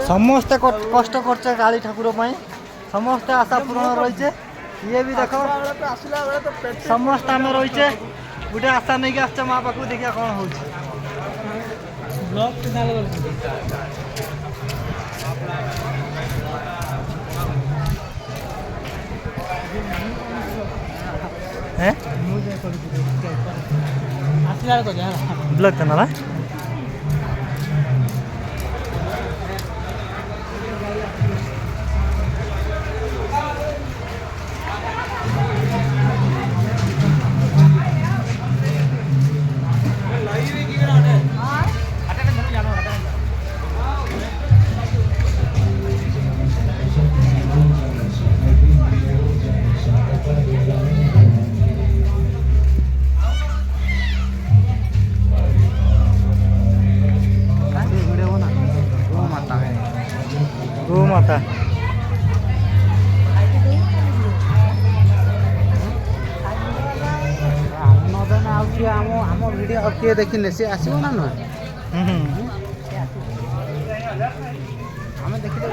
समस्ते कष्ट करछे काली ठाकुर पई समस्ते आशा पूर्ण रहिछे ये भी देखो समस्त आम रहिछे गोटे आशा नहीं आसछे माँ पाखु देखिया कौन होउछे हैं ब्लॉक करना ना गो माता आम वीडियो किए देखने सी आसो ना नुह आम देखी